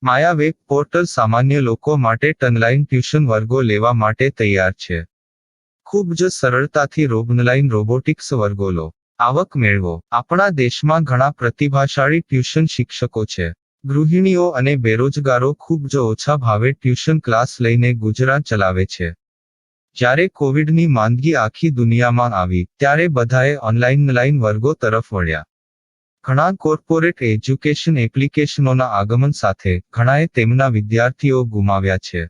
માયા web portal સામાન્ય લોકો માટે ઓનલાઈન ટ્યુશન વર્ગો લેવા માટે તૈયાર છે. ખૂબ જ સરળતાથી ઓનલાઈન રોબોટિક્સ વર્ગો લો, આવક મેળવો. આપણા દેશમાં ઘણા પ્રતિભાશાળી ટ્યુશન શિક્ષકો છે. ગૃહિણીઓ અને બેરોજગારો ખૂબ જ ઓછા ભાવે ટ્યુશન ક્લાસ લઈને ગુજરાન ચલાવે છે. જ્યારે કોવિડની માંદગી આખી દુનિયામાં આવી ત્યારે બધાએ ઓનલાઈન વર્ગો તરફ વળ્યા. ઘણા કોર્પોરેટ એજ્યુકેશન એપ્લિકેશનોના આગમન સાથે ઘણાએ તેમના વિદ્યાર્થીઓ ગુમાવ્યા છે.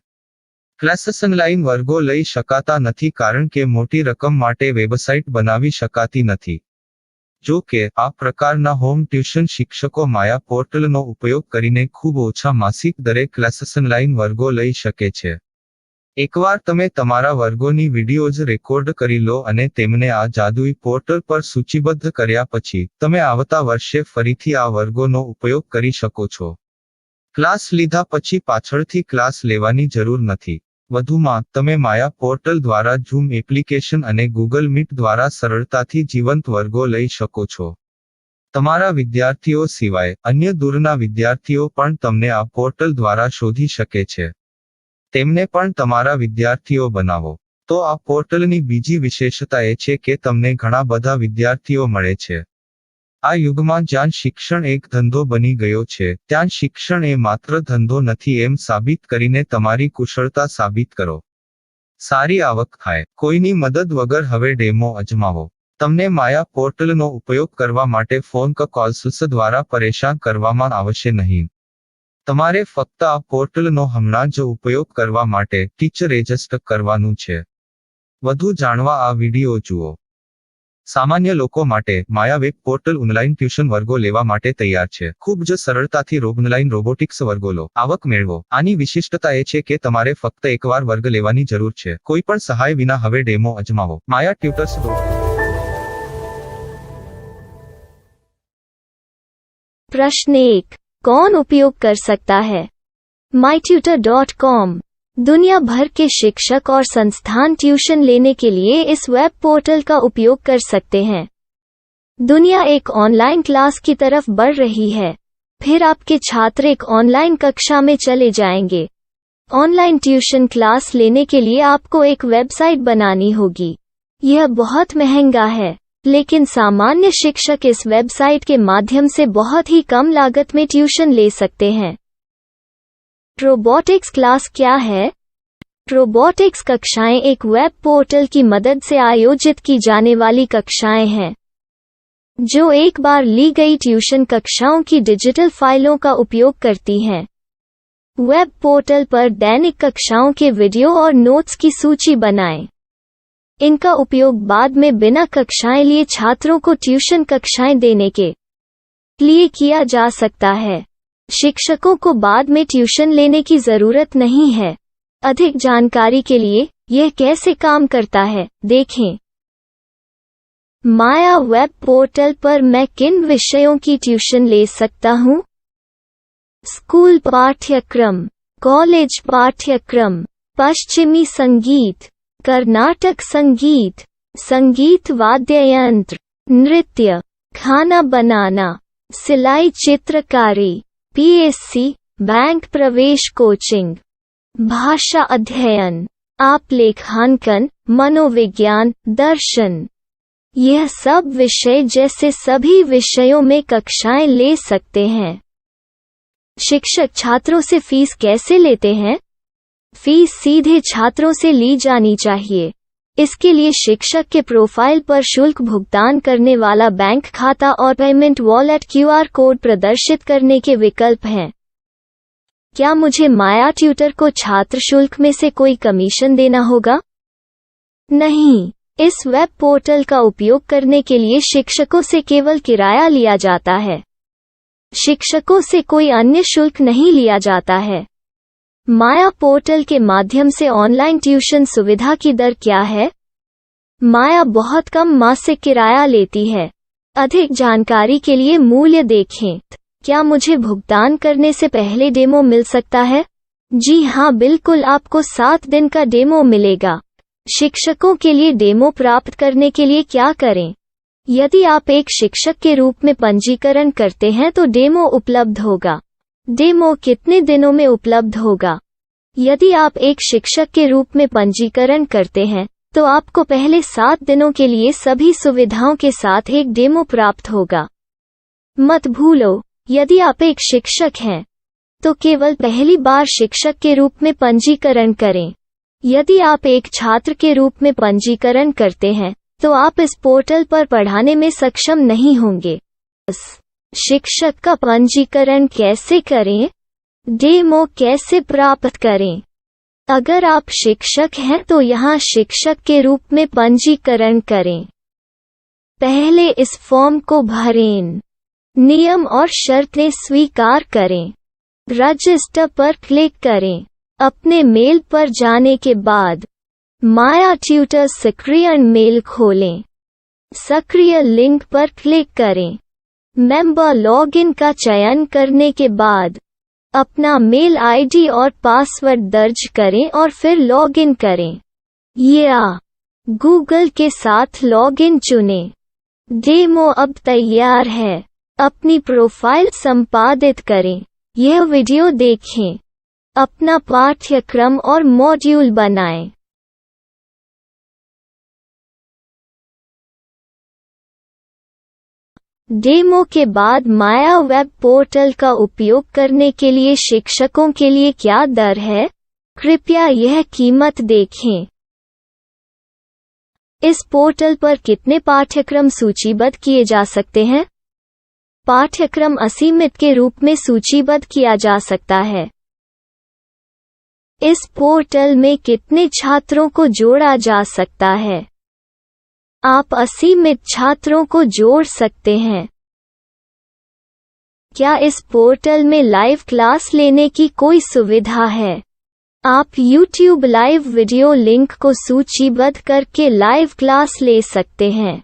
ક્લાસીસ ઓનલાઈન વર્ગો લઈ શકાતા નથી કારણ કે મોટી રકમ માટે વેબસાઇટ બનાવી શકાતી નથી. જો કે આ પ્રકારના હોમ ટ્યુશન શિક્ષકો માયા પોર્ટલનો ઉપયોગ કરીને ખૂબ ઓછા માસિક દરે ક્લાસીસ ઓનલાઈન વર્ગો લઈ શકે છે. એકવાર તમે તમારા વર્ગોની વિડીયોઝ રેકોર્ડ કરી લો અને તેમને આ જાદુઈ પોર્ટલ પર સૂચિબદ્ધ કર્યા પછી તમે આવતા વર્ષે ફરીથી આ વર્ગોનો ઉપયોગ કરી શકો છો. ક્લાસ લીધા પછી પાછળથી ક્લાસ લેવાની જરૂર નથી. વધુમાં તમે માયા પોર્ટલ દ્વારા ઝૂમ એપ્લિકેશન અને ગૂગલ મીટ દ્વારા સરળતાથી જીવંત વર્ગો લઈ શકો છો. તમારા વિદ્યાર્થીઓ સિવાય અન્ય દૂરના વિદ્યાર્થીઓ પણ તમને આ પોર્ટલ દ્વારા શોધી શકે છે. તેમને પણ તમારા વિદ્યાર્થીઓ બનાવો. તો આ પોર્ટલની બીજી વિશેષતા એ છે કે તમને ઘણા બધા વિદ્યાર્થીઓ મળે છે. આ યુગમાં જ્યાં શિક્ષણ એક ધંધો બની ગયો છે ત્યાં શિક્ષણ એ માત્ર ધંધો નથી એમ સાબિત કરીને તમારી કુશળતા સાબિત કરો. સારી આવક થાય. કોઈની મદદ વગર હવે ડેમો અજમાવો. તમને માયા પોર્ટલનો ઉપયોગ કરવા માટે ફોન કોલ્સ દ્વારા પરેશાન કરવામાં આવશે નહીં. તમારે ફક્ત આ પોર્ટલનો હમણાં જ ઉપયોગ કરવા માટે ટીચર રજિસ્ટર કરવાનું છે. વધુ જાણવા આ વિડિયો જુઓ. સામાન્ય લોકો માટે માયા વેબ પોર્ટલ ઓનલાઈન ટ્યુશન વર્ગો લેવા માટે તૈયાર છે. ખૂબ જ સરળતાથી ઓનલાઈન રોબોટિક્સ વર્ગો લો, આવક મેળવો. આની વિશિષ્ટતા એ છે કે તમારે ફક્ત એકવાર વર્ગ લેવાની જરૂર છે. કોઈ પણ સહાય વિના હવે ડેમો અજમાવો. માયા ટ્યુટર્સ. प्रश्न 1. कौन उपयोग कर सकता है? mytutor.com दुनिया भर के शिक्षक और संस्थान ट्यूशन लेने के लिए इस वेब पोर्टल का उपयोग कर सकते हैं. दुनिया एक ऑनलाइन क्लास की तरफ बढ़ रही है. फिर आपके छात्र एक ऑनलाइन कक्षा में चले जाएंगे. ऑनलाइन ट्यूशन क्लास लेने के लिए आपको एक वेबसाइट बनानी होगी. यह बहुत महंगा है, लेकिन सामान्य शिक्षक इस वेबसाइट के माध्यम से बहुत ही कम लागत में ट्यूशन ले सकते हैं. रोबोटिक्स क्लास क्या है? रोबोटिक्स कक्षाएं एक वेब पोर्टल की मदद से आयोजित की जाने वाली कक्षाएं हैं, जो एक बार ली गई ट्यूशन कक्षाओं की डिजिटल फाइलों का उपयोग करती हैं. वेब पोर्टल पर दैनिक कक्षाओं के वीडियो और नोट्स की सूची बनाएं. इनका उपयोग बाद में बिना कक्षाएं लिए छात्रों को ट्यूशन कक्षाएं देने के लिए किया जा सकता है. शिक्षकों को बाद में ट्यूशन लेने की जरूरत नहीं है. अधिक जानकारी के लिए यह कैसे काम करता है देखें. माया वेब पोर्टल पर मैं किन विषयों की ट्यूशन ले सकता हूँ? स्कूल पाठ्यक्रम, कॉलेज पाठ्यक्रम, पश्चिमी संगीत, कर्नाटक संगीत, संगीत वाद्य यंत्र, नृत्य, खाना बनाना, सिलाई चित्रकारी, पीएससी, बैंक प्रवेश कोचिंग, भाषा अध्ययन, आलेखांकन, मनोविज्ञान, दर्शन. यह सब विषय जैसे सभी विषयों में कक्षाएं ले सकते हैं. शिक्षक छात्रों से फीस कैसे लेते हैं? फीस सीधे छात्रों से ली जानी चाहिए. इसके लिए शिक्षक के प्रोफाइल पर शुल्क भुगतान करने वाला बैंक खाता और पेमेंट वॉलेट क्यूआर कोड प्रदर्शित करने के विकल्प हैं. क्या मुझे माया ट्यूटर को छात्र शुल्क में से कोई कमीशन देना होगा? नहीं. इस वेब पोर्टल का उपयोग करने के लिए शिक्षकों से केवल किराया लिया जाता है. शिक्षकों से कोई अन्य शुल्क नहीं लिया जाता है. माया पोर्टल के माध्यम से ऑनलाइन ट्यूशन सुविधा की दर क्या है? माया बहुत कम मासिक किराया लेती है. अधिक जानकारी के लिए मूल्य देखें. क्या मुझे भुगतान करने से पहले डेमो मिल सकता है? जी हाँ, बिल्कुल. आपको 7 दिन का डेमो मिलेगा. शिक्षकों के लिए डेमो प्राप्त करने के लिए क्या करें? यदि आप एक शिक्षक के रूप में पंजीकरण करते हैं तो डेमो उपलब्ध होगा. डेमो कितने दिनों में उपलब्ध होगा? यदि आप एक शिक्षक के रूप में पंजीकरण करते हैं, तो आपको पहले 7 दिनों के लिए सभी सुविधाओं के साथ एक डेमो प्राप्त होगा। मत भूलो, यदि आप एक शिक्षक हैं, तो केवल पहली बार शिक्षक के रूप में पंजीकरण करें। यदि आप एक छात्र के रूप में पंजीकरण करते हैं, तो आप इस पोर्टल पर पढ़ाने में सक्षम नहीं होंगे। शिक्षक का पंजीकरण कैसे करें? डेमो कैसे प्राप्त करें? अगर आप शिक्षक हैं तो यहाँ शिक्षक के रूप में पंजीकरण करें। पहले इस फॉर्म को भरें। नियम और शर्तें स्वीकार करें। रजिस्टर पर क्लिक करें। अपने मेल पर जाने के बाद माया ट्यूटर सक्रिय मेल खोलें। सक्रिय लिंक पर क्लिक करें। मेंबर लॉगिन का चयन करने के बाद अपना मेल आईडी और पासवर्ड दर्ज करें और फिर लॉगिन करें या गूगल के साथ लॉगिन चुनें। डेमो अब तैयार है। अपनी प्रोफाइल संपादित करें। यह वीडियो देखें। अपना पाठ्यक्रम और मॉड्यूल बनाएं। डेमो के बाद माया वेब पोर्टल का उपयोग करने के लिए शिक्षकों के लिए क्या दर है? कृपया यह कीमत देखें। इस पोर्टल पर कितने पाठ्यक्रम सूचीबद्ध किए जा सकते हैं? पाठ्यक्रम असीमित के रूप में सूचीबद्ध किया जा सकता है। इस पोर्टल में कितने छात्रों को जोड़ा जा सकता है? आप असीमित छात्रों को जोड़ सकते हैं। क्या इस पोर्टल में लाइव क्लास लेने की कोई सुविधा है? आप YouTube लाइव वीडियो लिंक को सूचीबद्ध करके लाइव क्लास ले सकते हैं।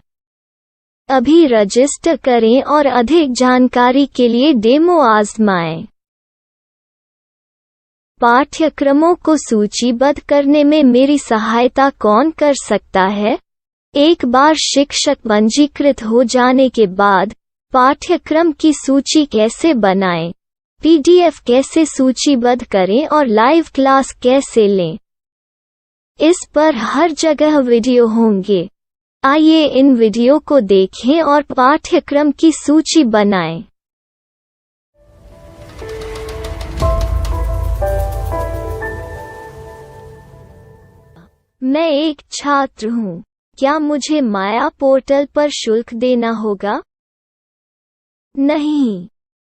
अभी रजिस्टर करें और अधिक जानकारी के लिए डेमो आजमाएं। पाठ्यक्रमों को सूचीबद्ध करने में मेरी सहायता कौन कर सकता है? एक बार शिक्षक पंजीकृत हो जाने के बाद पाठ्यक्रम की सूची कैसे बनाएं, PDF कैसे सूचीबद्ध करें और लाइव क्लास कैसे लें, इस पर हर जगह वीडियो होंगे। आइए इन वीडियो को देखें और पाठ्यक्रम की सूची बनाएं। मैं एक छात्र हूँ। क्या मुझे माया पोर्टल पर शुल्क देना होगा? नहीं,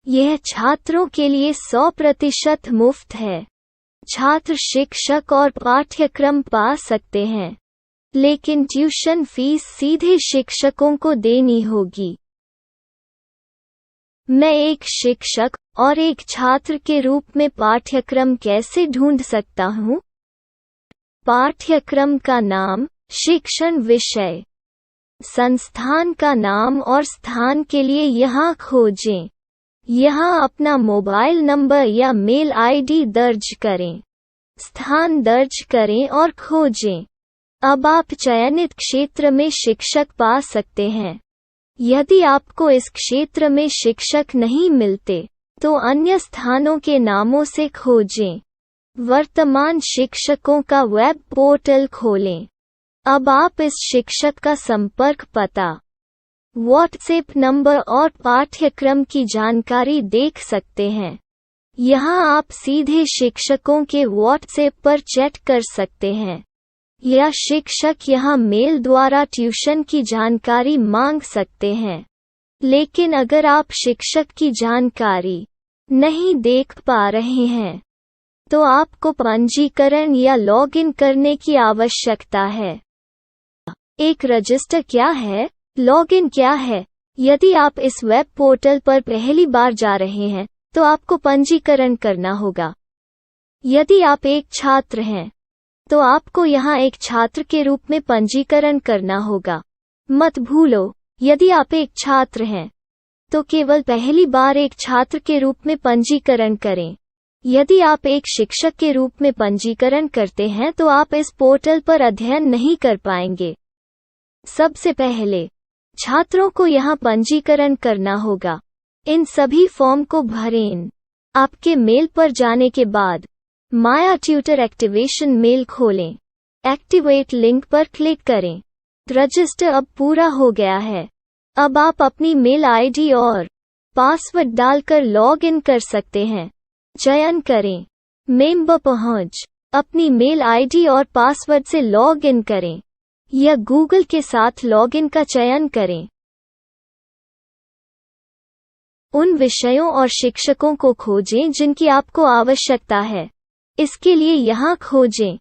यह छात्रों के लिए 100% मुफ्त है। छात्र शिक्षक और पाठ्यक्रम पा सकते हैं, लेकिन ट्यूशन फीस सीधे शिक्षकों को देनी होगी। मैं एक शिक्षक और एक छात्र के रूप में पाठ्यक्रम कैसे ढूंढ सकता हूँ? पाठ्यक्रम का नाम, शिक्षण विषय, संस्थान का नाम और स्थान के लिए यहाँ खोजें। यहाँ अपना मोबाइल नंबर या मेल आईडी दर्ज करें। स्थान दर्ज करें और खोजें। अब आप चयनित क्षेत्र में शिक्षक पा सकते हैं। यदि आपको इस क्षेत्र में शिक्षक नहीं मिलते, तो अन्य स्थानों के नामों से खोजें। वर्तमान शिक्षकों का वेब पोर्टल खोलें। अब आप इस शिक्षक का संपर्क पता, व्हाट्सएप नंबर और पाठ्यक्रम की जानकारी देख सकते हैं। यहाँ आप सीधे शिक्षकों के व्हाट्सएप पर चैट कर सकते हैं या शिक्षक यहाँ मेल द्वारा ट्यूशन की जानकारी मांग सकते हैं। लेकिन अगर आप शिक्षक की जानकारी नहीं देख पा रहे हैं, तो आपको पंजीकरण या लॉगिन करने की आवश्यकता है। एक रजिस्टर क्या है? लॉगिन क्या है? यदि आप इस वेब पोर्टल पर पहली बार जा रहे हैं, तो आपको पंजीकरण करना होगा। यदि आप एक छात्र हैं, तो आपको यहाँ एक छात्र के रूप में पंजीकरण करना होगा। मत भूलो, यदि आप एक छात्र हैं, तो केवल पहली बार एक छात्र के रूप में पंजीकरण करें। यदि आप एक शिक्षक के रूप में पंजीकरण करते हैं तो आप इस पोर्टल पर अध्ययन नहीं कर पाएंगे। सबसे पहले छात्रों को यहाँ पंजीकरण करना होगा। इन सभी फॉर्म को भरें। आपके मेल पर जाने के बाद माया ट्यूटर एक्टिवेशन मेल खोलें। एक्टिवेट लिंक पर क्लिक करें। रजिस्टर अब पूरा हो गया है। अब आप अपनी मेल आईडी और पासवर्ड डालकर लॉग इन कर सकते हैं। चयन करें मेंबर पहुंच। अपनी मेल आईडी और पासवर्ड से लॉग इन करें या गूगल के साथ लॉग इन का चयन करें। उन विषयों और शिक्षकों को खोजें जिनकी आपको आवश्यकता है। इसके लिए यहाँ खोजें।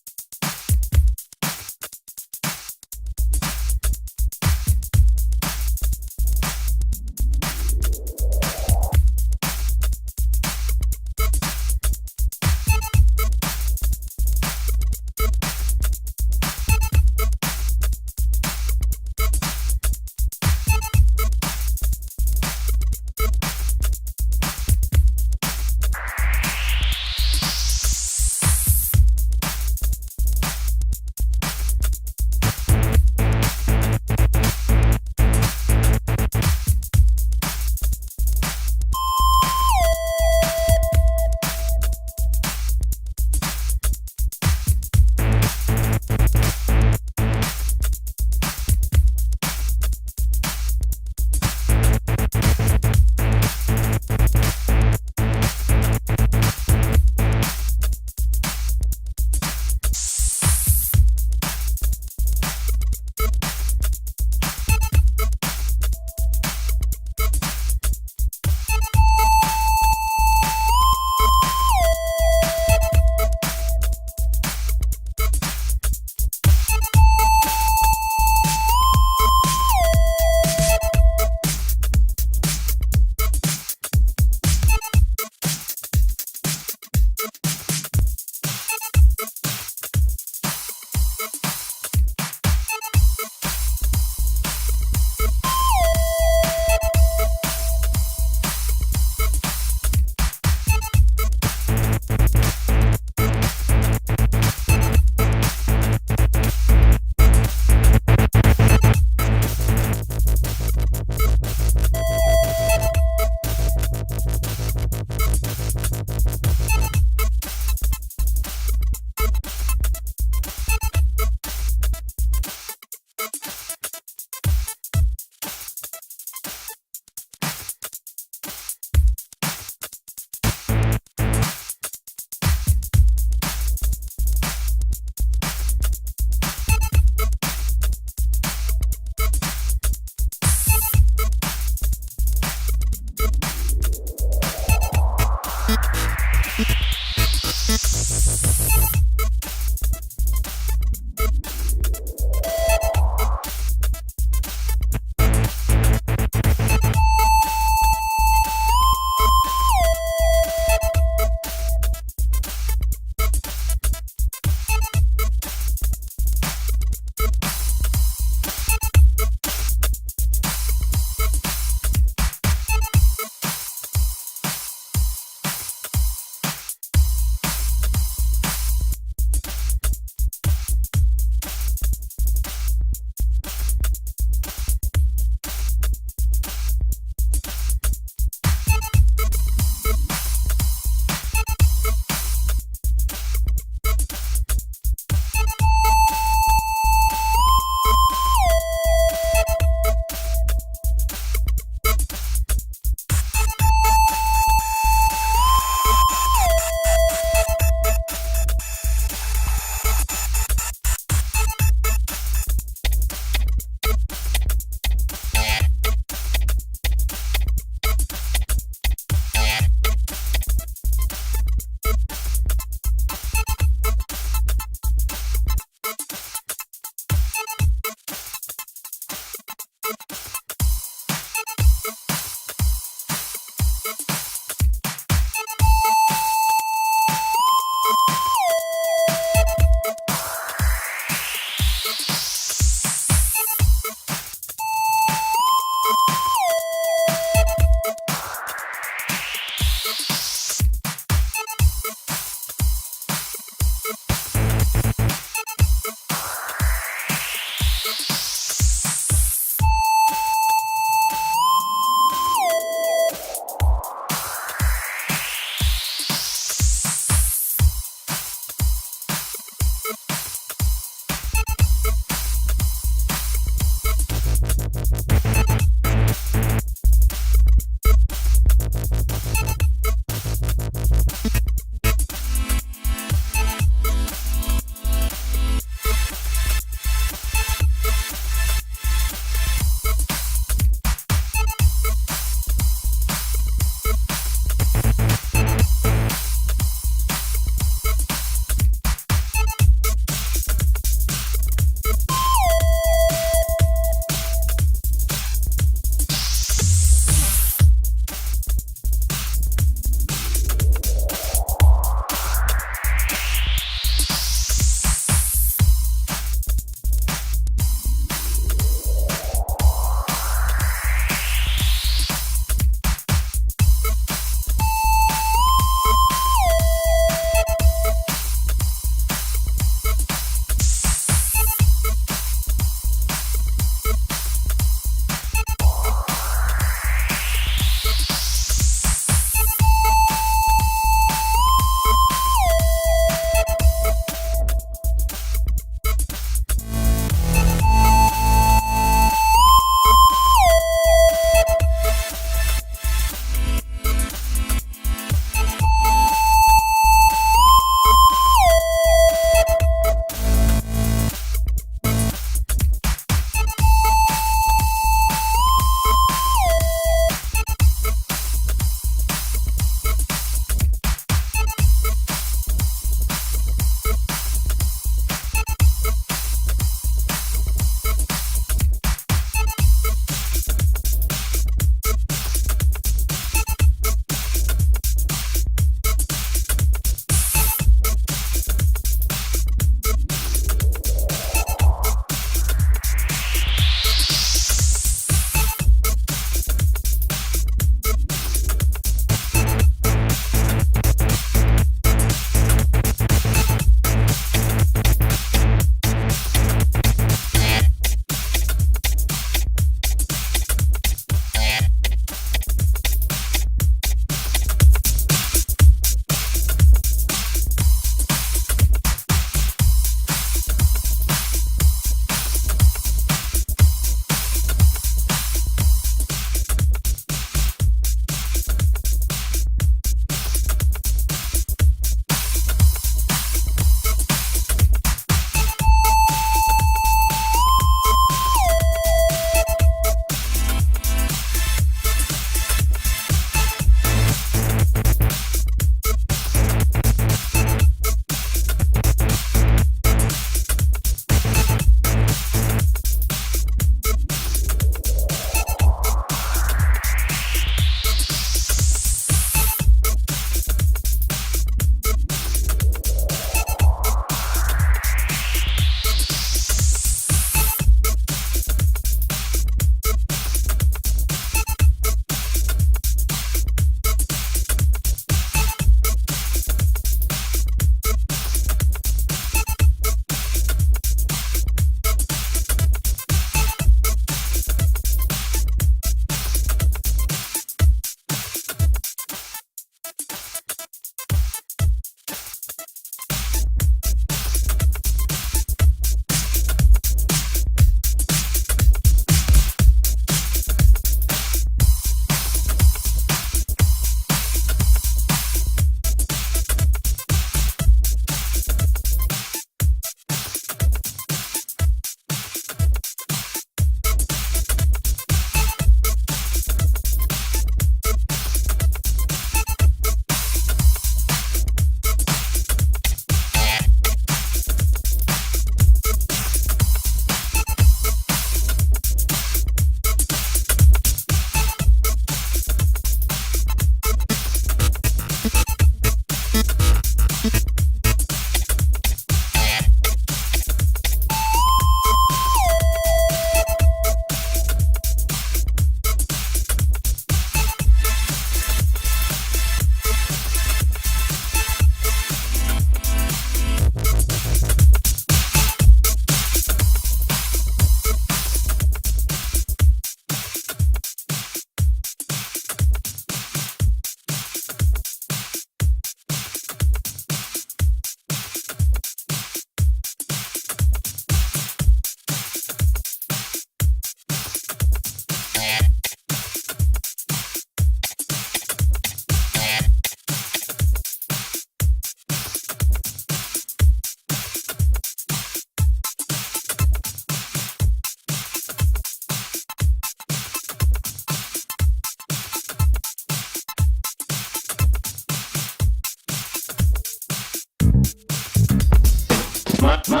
My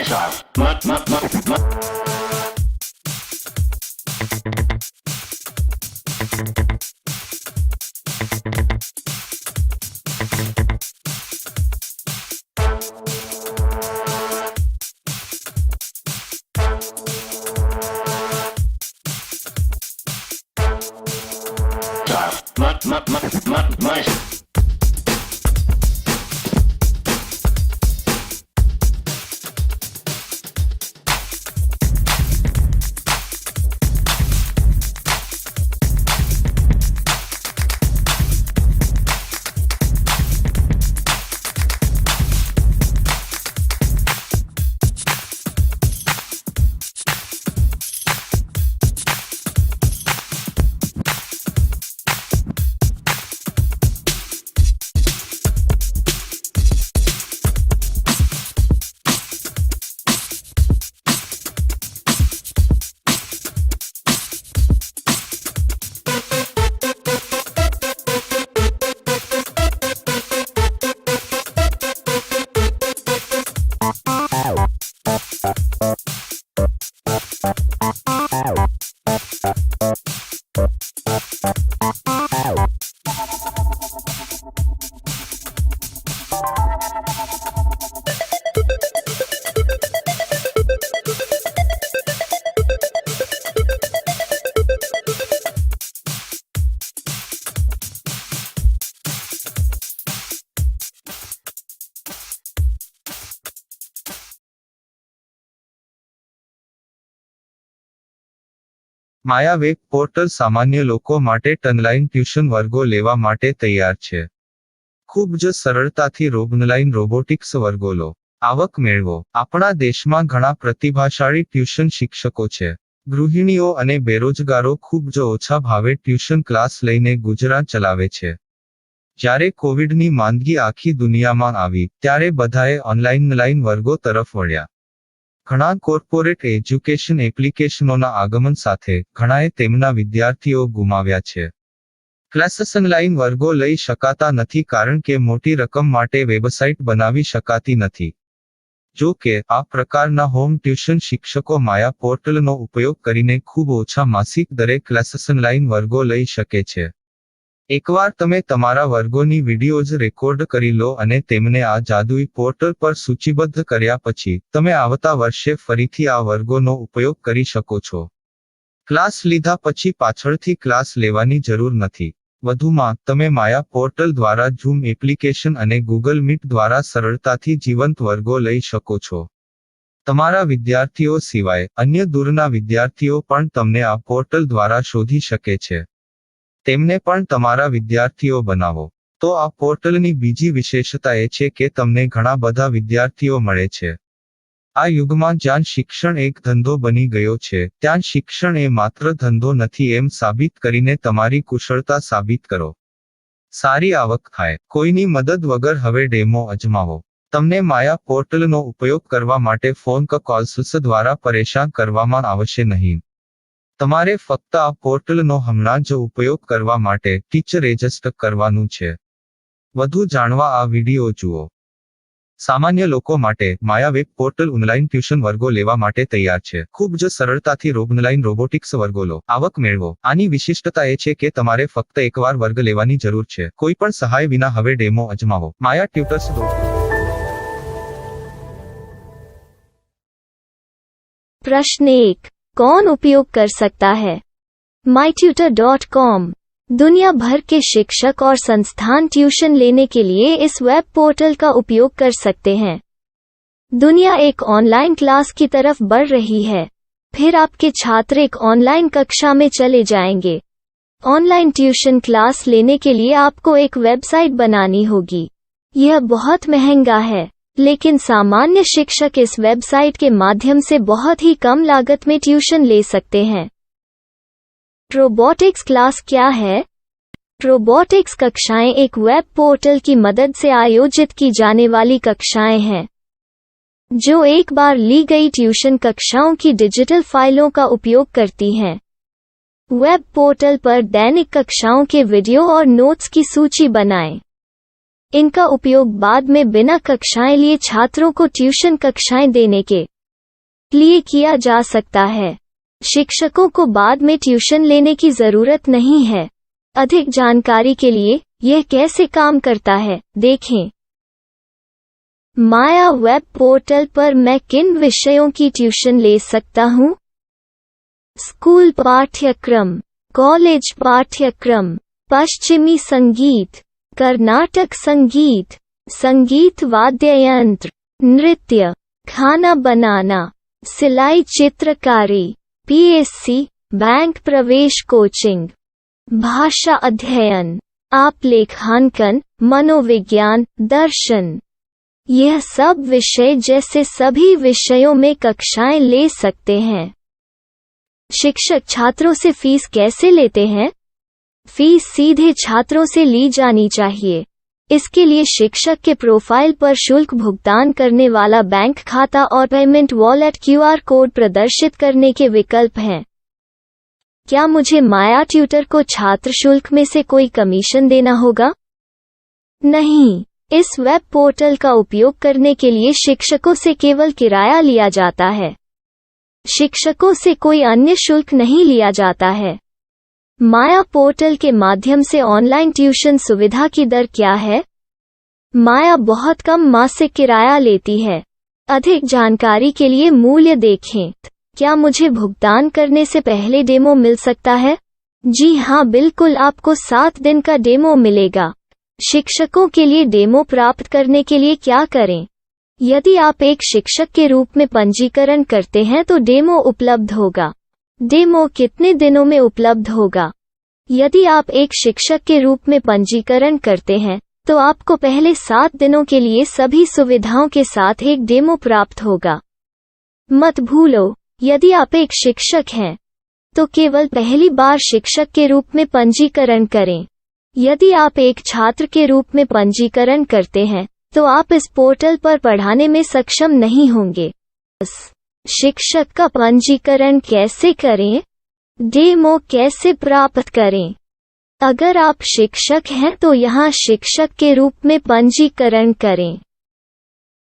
style. My Maya web portal સામાન્ય લોકો માટે ઓનલાઈન ટ્યુશન વર્ગો લેવા માટે તૈયાર છે. ખૂબ જ સરળતાથી ઓનલાઈન રોબોટિક્સ વર્ગો લો. આવક મેળવો. આપણા દેશમાં ઘણા પ્રતિભાશાળી ટ્યુશન શિક્ષકો છે. ગૃહિણીઓ અને બેરોજગારો ખૂબ જ ઓછા ભાવે ટ્યુશન ક્લાસ લઈને ગુજરાન ચલાવે છે. જ્યારે કોવિડની માંદગી આખી દુનિયામાં આવી ત્યારે બધાએ ઓનલાઈન વર્ગો તરફ વળ્યા. ઘણા કોર્પોરેટ એજ્યુકેશન એપ્લિકેશનોના આગમન સાથે ઘણાએ તેમના વિદ્યાર્થીઓ ગુમાવ્યા છે. ક્લાસીસ ઓનલાઈન વર્ગો લઈ શકાતા નથી કારણ કે મોટી રકમ માટે વેબસાઇટ બનાવી શકાતી નથી. જો કે આ પ્રકારના હોમ ટ્યુશન શિક્ષકો માયા પોર્ટલનો ઉપયોગ કરીને ખૂબ ઓછા માસિક દરે ક્લાસીસ ઓનલાઈન વર્ગો લઈ શકે છે. એકવાર તમે તમારા વર્ગોની વિડીયોઝ રેકોર્ડ કરી લો અને તેમને આ જાદુઈ પોર્ટલ પર સૂચિબદ્ધ કર્યા પછી તમે આવતા વર્ષે ફરીથી આ વર્ગોનો ઉપયોગ કરી શકો છો. ક્લાસ લીધા પછી પાછળથી ક્લાસ લેવાની જરૂર નથી. વધુમાં તમે માયા પોર્ટલ દ્વારા ઝૂમ એપ્લિકેશન અને ગૂગલ મીટ દ્વારા સરળતાથી જીવંત વર્ગો લઈ શકો છો. તમારા વિદ્યાર્થીઓ સિવાય અન્ય દૂરના વિદ્યાર્થીઓ પણ તમને આ પોર્ટલ દ્વારા શોધી શકે છે. તેમને પણ તમારા વિદ્યાર્થીઓ બનાવો. તો આ પોર્ટલની બીજી વિશેષતા એ છે કે તમને ઘણા બધા વિદ્યાર્થીઓ મળે છે. આ યુગમાં જ્યાં શિક્ષણ એક ધંધો બની ગયો છે ત્યાં શિક્ષણ એ માત્ર ધંધો નથી એમ સાબિત કરીને તમારી કુશળતા સાબિત કરો. સારી આવક થાય. કોઈની મદદ વગર હવે ડેમો અજમાવો. તમને માયા પોર્ટલનો ઉપયોગ કરવા માટે ફોન કોલ્સ દ્વારા પરેશાન કરવામાં આવશે નહીં. તમારે ફક્ત આ પોર્ટલનો હમણાં જ ઉપયોગ કરવા માટે ટીચર રજિસ્ટર કરવાનું છે. વધુ જાણવા આ વિડીયો જુઓ. સામાન્ય લોકો માટે માયા વેબ પોર્ટલ ઓનલાઈન ટ્યુશન વર્ગો લેવા માટે તૈયાર છે. ખૂબ જ સરળતાથી ઓનલાઈન રોબોટિક્સ વર્ગો લો. આવક મેળવો. આની વિશિષ્ટતા એ છે કે તમારે ફક્ત એકવાર વર્ગ લેવાની જરૂર છે. કોઈ પણ સહાય વિના હવે ડેમો અજમાવો. માયા ટ્યુટર્સ. प्रश्न 1. कौन उपयोग कर सकता है? mytutor.com दुनिया भर के शिक्षक और संस्थान ट्यूशन लेने के लिए इस वेब पोर्टल का उपयोग कर सकते हैं. दुनिया एक ऑनलाइन क्लास की तरफ बढ़ रही है. फिर आपके छात्र एक ऑनलाइन कक्षा में चले जाएंगे. ऑनलाइन ट्यूशन क्लास लेने के लिए आपको एक वेबसाइट बनानी होगी. यह बहुत महंगा है, लेकिन सामान्य शिक्षक इस वेबसाइट के माध्यम से बहुत ही कम लागत में ट्यूशन ले सकते हैं. रोबोटिक्स क्लास क्या है? रोबोटिक्स कक्षाएं एक वेब पोर्टल की मदद से आयोजित की जाने वाली कक्षाएं हैं, जो एक बार ली गई ट्यूशन कक्षाओं की डिजिटल फाइलों का उपयोग करती हैं. वेब पोर्टल पर दैनिक कक्षाओं के वीडियो और नोट्स की सूची बनाएं. इनका उपयोग बाद में बिना कक्षाएं लिए छात्रों को ट्यूशन कक्षाएं देने के लिए किया जा सकता है। शिक्षकों को बाद में ट्यूशन लेने की जरूरत नहीं है। अधिक जानकारी के लिए यह कैसे काम करता है, देखें। माया वेब पोर्टल पर मैं किन विषयों की ट्यूशन ले सकता हूँ? स्कूल पाठ्यक्रम, कॉलेज पाठ्यक्रम, पश्चिमी संगीत, कर्नाटक संगीत, संगीत वाद्य यंत्र, नृत्य, खाना बनाना, सिलाई चित्रकारी, पीएससी, बैंक प्रवेश कोचिंग, भाषा अध्ययन, आप लेखांकन, मनोविज्ञान, दर्शन। यह सब विषय जैसे सभी विषयों में कक्षाएं ले सकते हैं। शिक्षक छात्रों से फीस कैसे लेते हैं? फीस सीधे छात्रों से ली जानी चाहिए। इसके लिए शिक्षक के प्रोफाइल पर शुल्क भुगतान करने वाला बैंक खाता और पेमेंट वॉलेट क्यूआर कोड प्रदर्शित करने के विकल्प हैं। क्या मुझे माया ट्यूटर को छात्र शुल्क में से कोई कमीशन देना होगा? नहीं। इस वेब पोर्टल का उपयोग करने के लिए शिक्षकों से केवल किराया लिया जाता है। शिक्षकों से कोई अन्य शुल्क नहीं लिया जाता है। माया पोर्टल के माध्यम से ऑनलाइन ट्यूशन सुविधा की दर क्या है? माया बहुत कम मासिक किराया लेती है। अधिक जानकारी के लिए मूल्य देखें। क्या मुझे भुगतान करने से पहले डेमो मिल सकता है? जी हाँ, बिल्कुल, आपको 7 दिन का डेमो मिलेगा। शिक्षकों के लिए डेमो प्राप्त करने के लिए क्या करें? यदि आप एक शिक्षक के रूप में पंजीकरण करते हैं तो डेमो उपलब्ध होगा। डेमो कितने दिनों में उपलब्ध होगा? यदि आप एक शिक्षक के रूप में पंजीकरण करते हैं तो आपको पहले 7 दिनों के लिए सभी सुविधाओं के साथ एक डेमो प्राप्त होगा। मत भूलो, यदि आप एक शिक्षक हैं तो केवल पहली बार शिक्षक के रूप में पंजीकरण करें। यदि आप एक छात्र के रूप में पंजीकरण करते हैं तो आप इस पोर्टल पर पढ़ाने में सक्षम नहीं होंगे। शिक्षक का पंजीकरण कैसे करें? डेमो कैसे प्राप्त करें? अगर आप शिक्षक हैं तो यहाँ शिक्षक के रूप में पंजीकरण करें।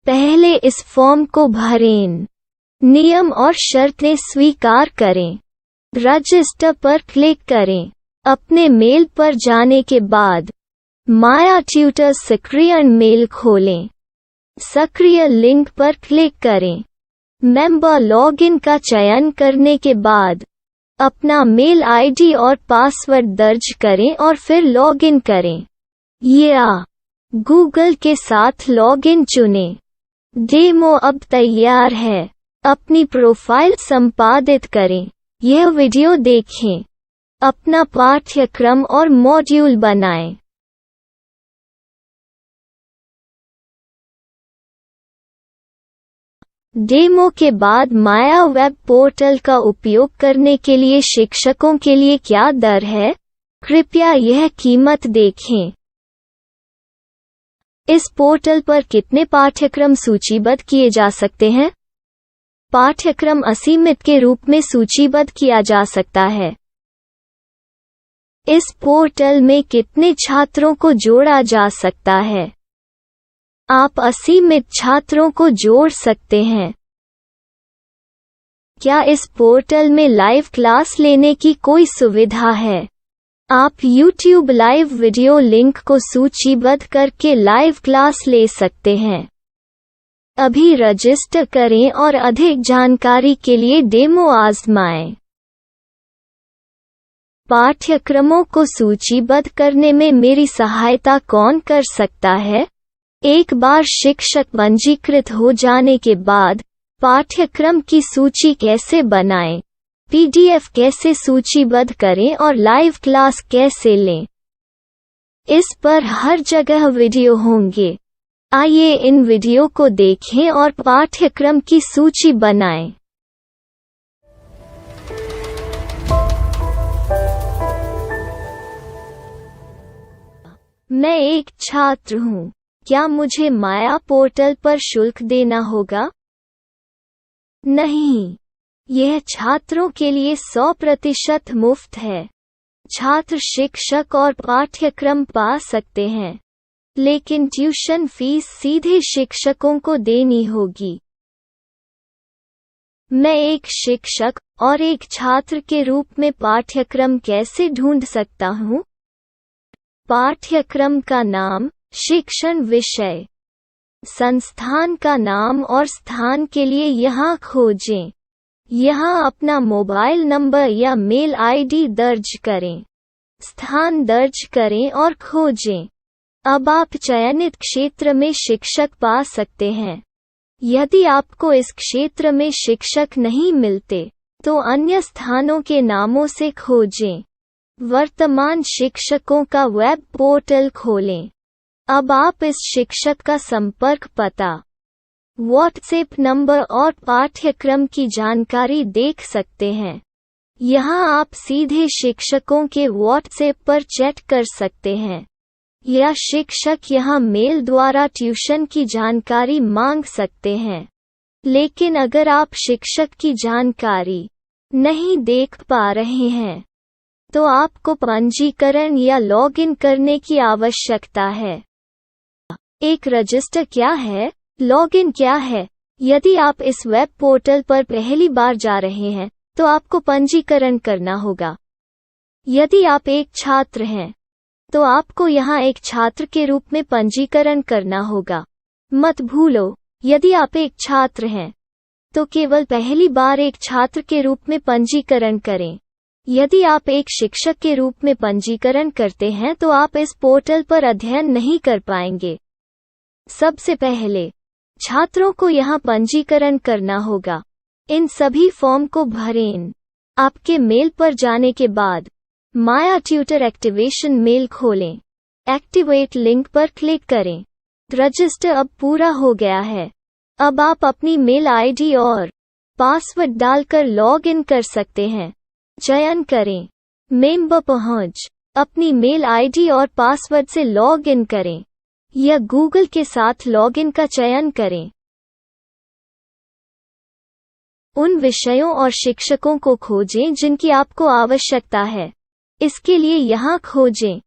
पहले इस फॉर्म को भरें। नियम और शर्तें स्वीकार करें। रजिस्टर पर क्लिक करें। अपने मेल पर जाने के बाद माया ट्यूटर सक्रिय मेल खोलें। सक्रिय लिंक पर क्लिक करें। मेंबर लॉगिन का चयन करने के बाद अपना मेल आईडी और पासवर्ड दर्ज करें और फिर लॉगिन करें या गूगल के साथ लॉगिन चुनें। डेमो अब तैयार है। अपनी प्रोफाइल संपादित करें। यह वीडियो देखें। अपना पाठ्यक्रम और मॉड्यूल बनाएं। डेमो के बाद माया वेब पोर्टल का उपयोग करने के लिए शिक्षकों के लिए क्या दर है? कृपया यह कीमत देखें। इस पोर्टल पर कितने पाठ्यक्रम सूचीबद्ध किए जा सकते हैं? पाठ्यक्रम असीमित के रूप में सूचीबद्ध किया जा सकता है। इस पोर्टल में कितने छात्रों को जोड़ा जा सकता है? आप असीमित छात्रों को जोड़ सकते हैं। क्या इस पोर्टल में लाइव क्लास लेने की कोई सुविधा है? आप YouTube लाइव वीडियो लिंक को सूचीबद्ध करके लाइव क्लास ले सकते हैं। अभी रजिस्टर करें और अधिक जानकारी के लिए डेमो आजमाएं। पाठ्यक्रमों को सूचीबद्ध करने में मेरी सहायता कौन कर सकता है? एक बार शिक्षक पंजीकृत हो जाने के बाद पाठ्यक्रम की सूची कैसे बनाएं, PDF कैसे सूचीबद्ध करें और लाइव क्लास कैसे लें, इस पर हर जगह वीडियो होंगे। आइए इन वीडियो को देखें और पाठ्यक्रम की सूची बनाएं। मैं एक छात्र हूँ। क्या मुझे माया पोर्टल पर शुल्क देना होगा? नहीं, यह छात्रों के लिए 100% मुफ्त है। छात्र शिक्षक और पाठ्यक्रम पा सकते हैं। लेकिन ट्यूशन फीस सीधे शिक्षकों को देनी होगी। मैं एक शिक्षक और एक छात्र के रूप में पाठ्यक्रम कैसे ढूंढ सकता हूँ? पाठ्यक्रम का नाम, शिक्षण विषय, संस्थान का नाम और स्थान के लिए यहाँ खोजें। यहाँ अपना मोबाइल नंबर या मेल आईडी दर्ज करें। स्थान दर्ज करें और खोजें। अब आप चयनित क्षेत्र में शिक्षक पा सकते हैं। यदि आपको इस क्षेत्र में शिक्षक नहीं मिलते, तो अन्य स्थानों के नामों से खोजें। वर्तमान शिक्षकों का वेब पोर्टल खोलें। अब आप इस शिक्षक का संपर्क पता, व्हाट्सएप नंबर और पाठ्यक्रम की जानकारी देख सकते हैं। यहाँ आप सीधे शिक्षकों के व्हाट्सएप पर चैट कर सकते हैं, या शिक्षक यहाँ मेल द्वारा ट्यूशन की जानकारी मांग सकते हैं। लेकिन अगर आप शिक्षक की जानकारी नहीं देख पा रहे हैं, तो आपको पंजीकरण या लॉगिन करने की आवश्यकता है। एक रजिस्टर क्या है? लॉगिन क्या है? यदि आप इस वेब पोर्टल पर पहली बार जा रहे हैं, तो आपको पंजीकरण करना होगा। यदि आप एक छात्र हैं, तो आपको यहाँ एक छात्र के रूप में पंजीकरण करना होगा। मत भूलो, यदि आप एक छात्र हैं, तो केवल पहली बार एक छात्र के रूप में पंजीकरण करें। यदि आप एक शिक्षक के रूप में पंजीकरण करते हैं, तो आप इस पोर्टल पर अध्ययन नहीं कर पाएंगे। सबसे पहले छात्रों को यहाँ पंजीकरण करना होगा। इन सभी फॉर्म को भरें। आपके मेल पर जाने के बाद माया ट्यूटर एक्टिवेशन मेल खोलें। एक्टिवेट लिंक पर क्लिक करें। रजिस्टर अब पूरा हो गया है। अब आप अपनी मेल आईडी और पासवर्ड डालकर लॉग इन कर सकते हैं। चयन करें मेंबर पहुंच। अपनी मेल आईडी और पासवर्ड से लॉग इन करें, या गूगल के साथ लॉगिन का चयन करें। उन विषयों और शिक्षकों को खोजें जिनकी आपको आवश्यकता है। इसके लिए यहाँ खोजें।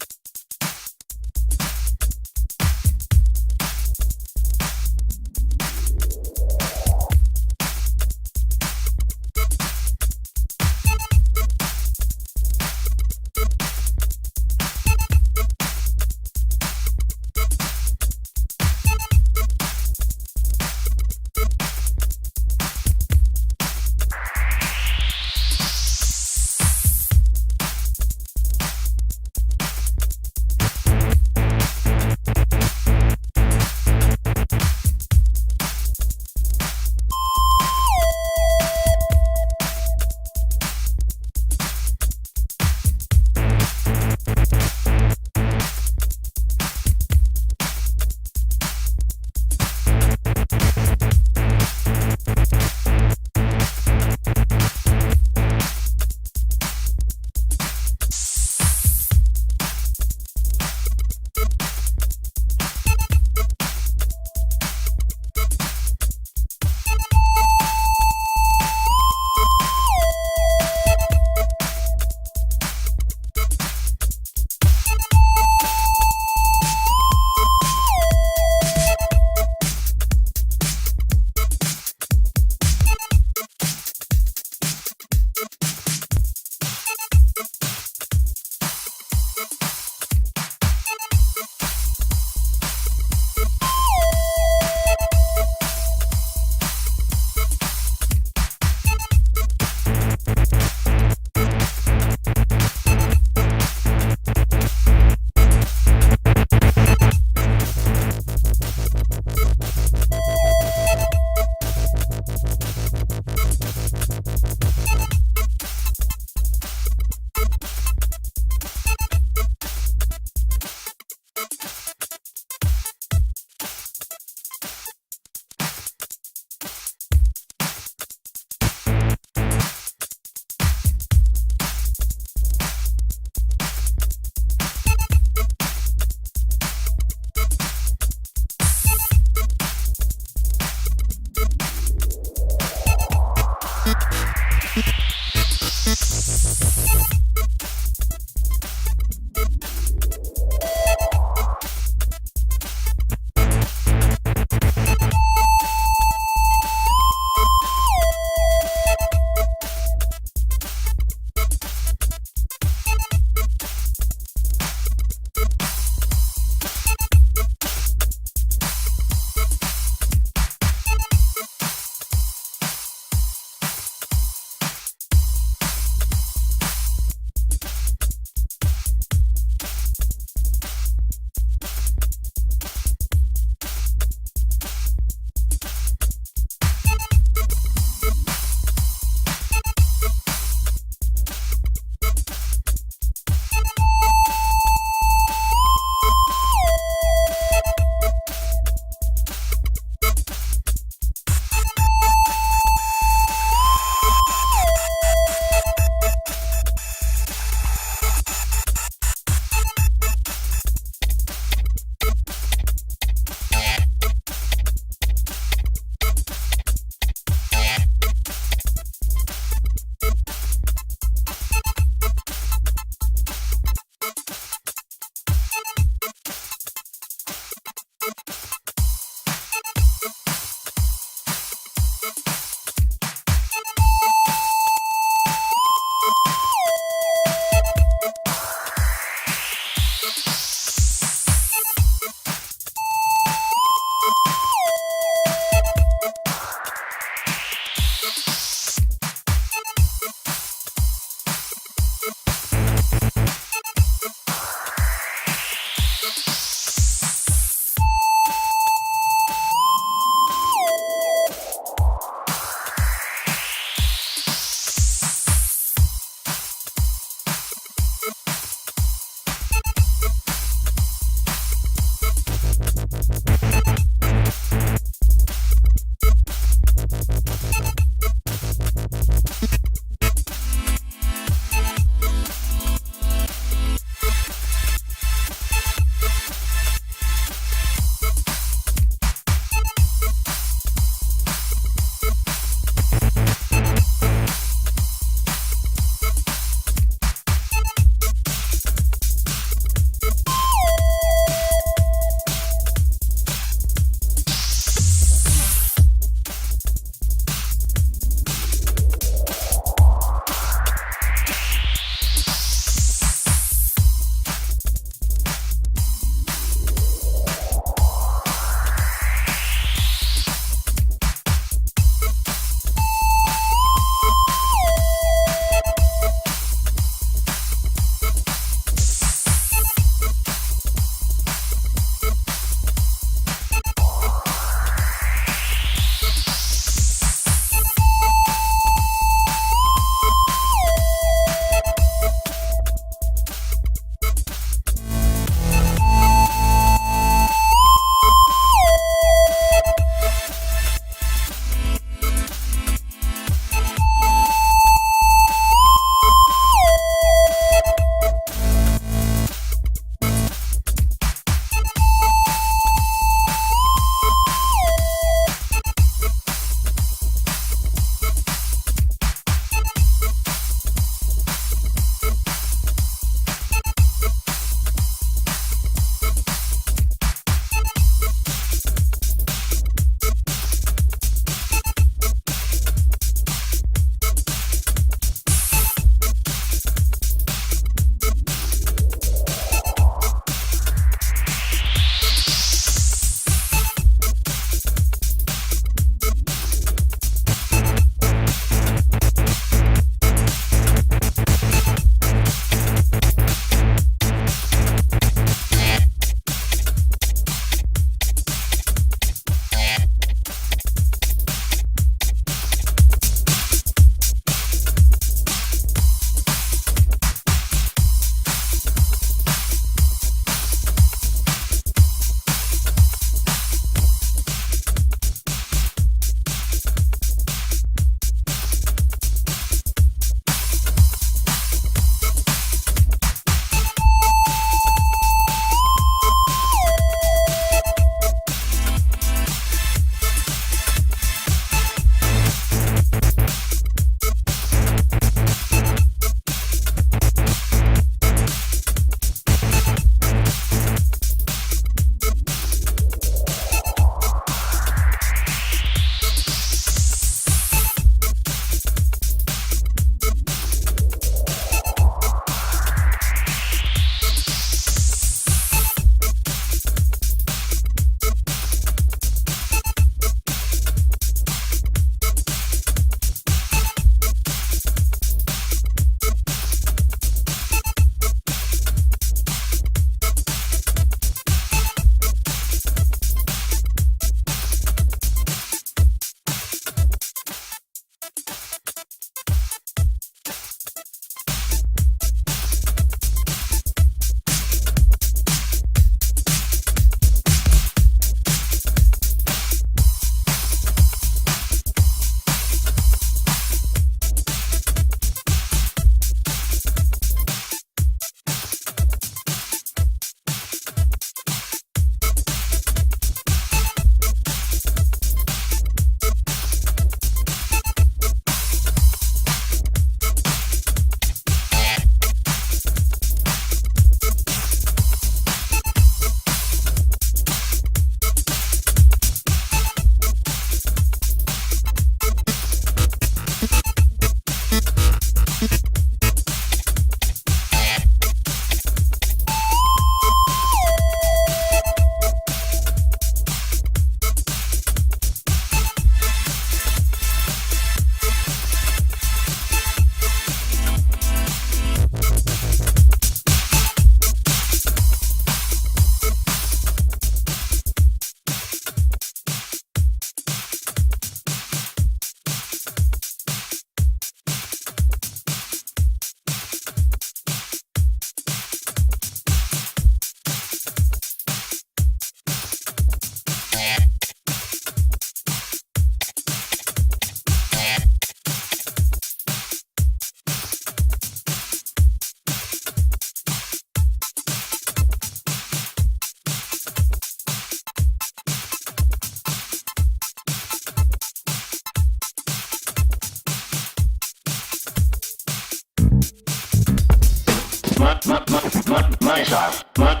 my shop. My